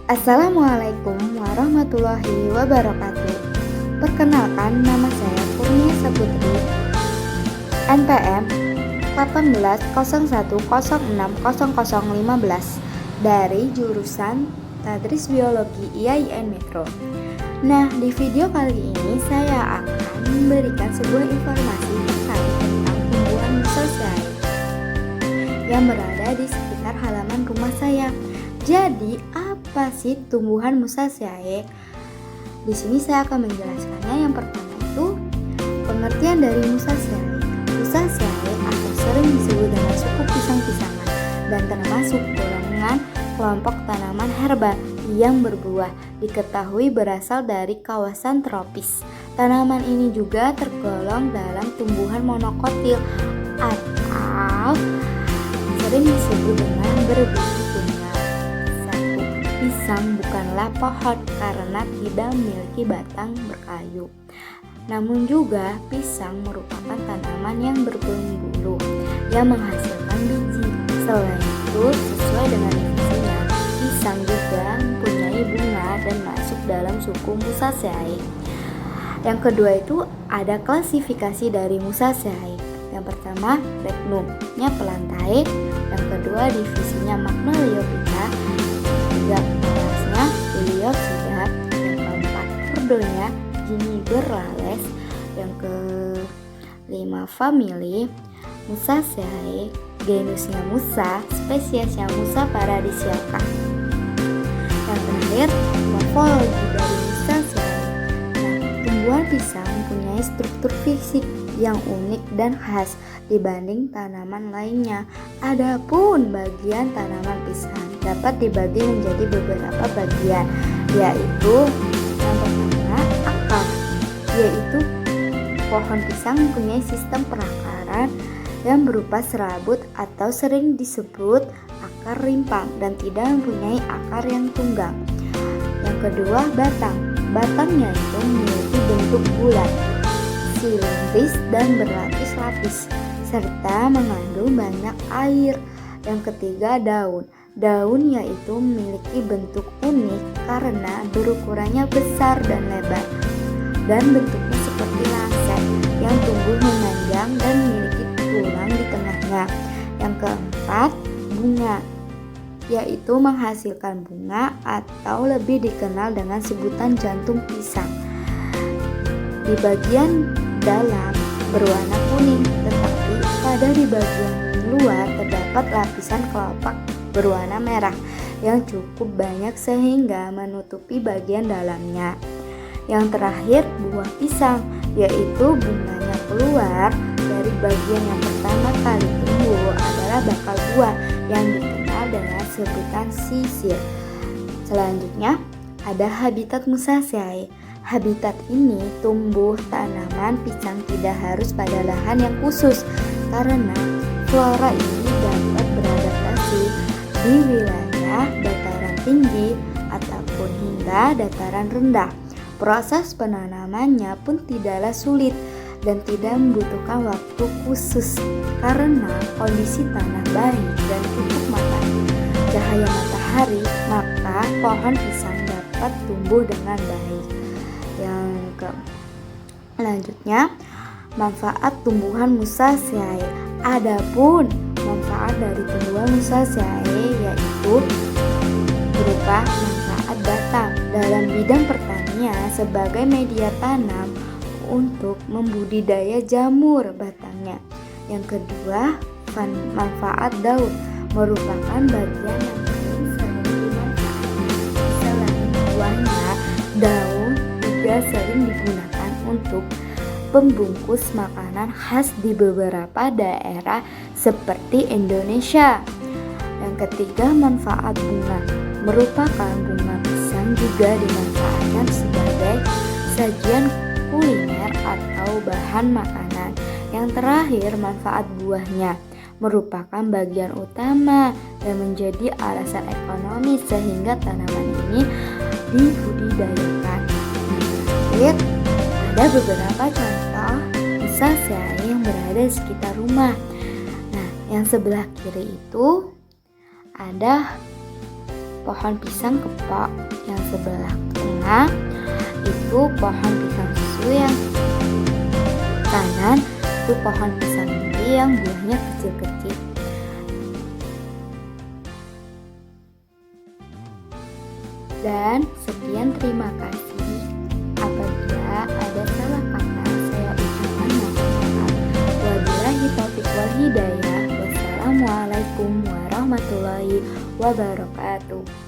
Assalamualaikum warahmatullahi wabarakatuh. Perkenalkan, nama saya Kurnia Saputri, NPM 1801060015 dari jurusan Tadris Biologi IAIN Metro. Nah, di video kali ini saya akan memberikan sebuah informasi terkait tentang tumbuhan musaceae yang berada di sekitar halaman rumah saya. Jadi, apa sih tumbuhan musaceae? Di sini saya akan menjelaskannya. Yang pertama itu pengertian dari musaceae. Musaceae atau sering disebut dengan suku pisang-pisangan dan termasuk golongan kelompok tanaman herba yang berbuah, diketahui berasal dari kawasan tropis. Tanaman ini juga tergolong dalam tumbuhan monokotil atau sering disebut dengan berbiji tunggal. Satu, pisang bukanlah pohon karena tidak memiliki batang berkayu. Namun juga pisang merupakan tanaman yang berbulu yang menghasilkan biji. Selain itu, sesuai dengan definisinya, pisang juga mempunyai bunga dan masuk dalam suku musaceae. Yang kedua itu ada klasifikasi dari musaceae. Yang pertama, regnum-nya pelantae. Yang kedua, divisinya Magnoliophyta. Ketiga, kelasnya Liliopsida. Yang keempat, ordonya Giniberales. Yang kelima, famili Musaceae. Genusnya Musa, spesiesnya Musa paradisiaca. Yang terakhir, morfologi dari musaceae. Nah, tumbuhan pisang mempunyai struktur fisik yang unik dan khas dibanding tanaman lainnya. Adapun bagian tanaman pisang dapat dibagi menjadi beberapa bagian, yaitu yang pertama akar, yaitu pohon pisang mempunyai sistem perakaran yang berupa serabut atau sering disebut akar rimpang dan tidak mempunyai akar yang tunggal. Yang kedua, batang. Batangnya itu memiliki bentuk bulat, silindris dan berlapis-lapis serta mengandung banyak air. Yang ketiga, daun. Daun yaitu memiliki bentuk unik karena berukurannya besar dan lebar dan bentuknya seperti lancet yang tumbuh memanjang dan memiliki tulang di tengahnya. Yang keempat, bunga, yaitu menghasilkan bunga atau lebih dikenal dengan sebutan jantung pisang. Di bagian dalam berwarna kuning, tetapi pada di bagian luar terdapat lapisan kelopak berwarna merah yang cukup banyak sehingga menutupi bagian dalamnya. Yang terakhir, buah pisang, yaitu bunganya keluar dari bagian yang pertama kali tumbuh adalah bakal buah yang dikenal dengan sebutan sisir. Selanjutnya, ada habitat musaceae. Habitat ini tumbuh tanaman pisang tidak harus pada lahan yang khusus karena flora ini dapat beradaptasi di wilayah dataran tinggi ataupun hingga dataran rendah. Proses penanamannya pun tidaklah sulit dan tidak membutuhkan waktu khusus karena kondisi tanah baik dan cukup cahaya matahari, maka pohon pisang dapat tumbuh dengan baik. Yang selanjutnya, manfaat tumbuhan musaceae. Adapun manfaat dari tumbuhan musaceae yaitu berupa manfaat batang dalam bidang pertanian sebagai media tanam untuk membudidaya jamur batangnya. Yang kedua, manfaat daun merupakan bagian yang paling sering dimanfaatkan. Selain buahnya, daun juga sering digunakan untuk pembungkus makanan khas di beberapa daerah seperti Indonesia. Yang ketiga, manfaat bunga merupakan bunga pisang juga dimanfaatkan sebagai sajian kuliner atau bahan makanan. Yang terakhir, manfaat buahnya merupakan bagian utama dan menjadi alasan ekonomi sehingga tanaman ini dibudidayakan. Terakhir, ada beberapa contoh musaceae yang berada di sekitar rumah. Nah, yang sebelah kiri itu ada pohon pisang kepok, yang sebelah tengah itu pohon pisang susu, yang kanan itu pohon pisang mini yang buahnya kecil-kecil. Dan sekian, terima kasih. Apabila ada salah kata, saya ucapkan mohon maaf. Wabillahi taufiq wal hidayah. Wassalamualaikum warahmatullahi wabarakatuh.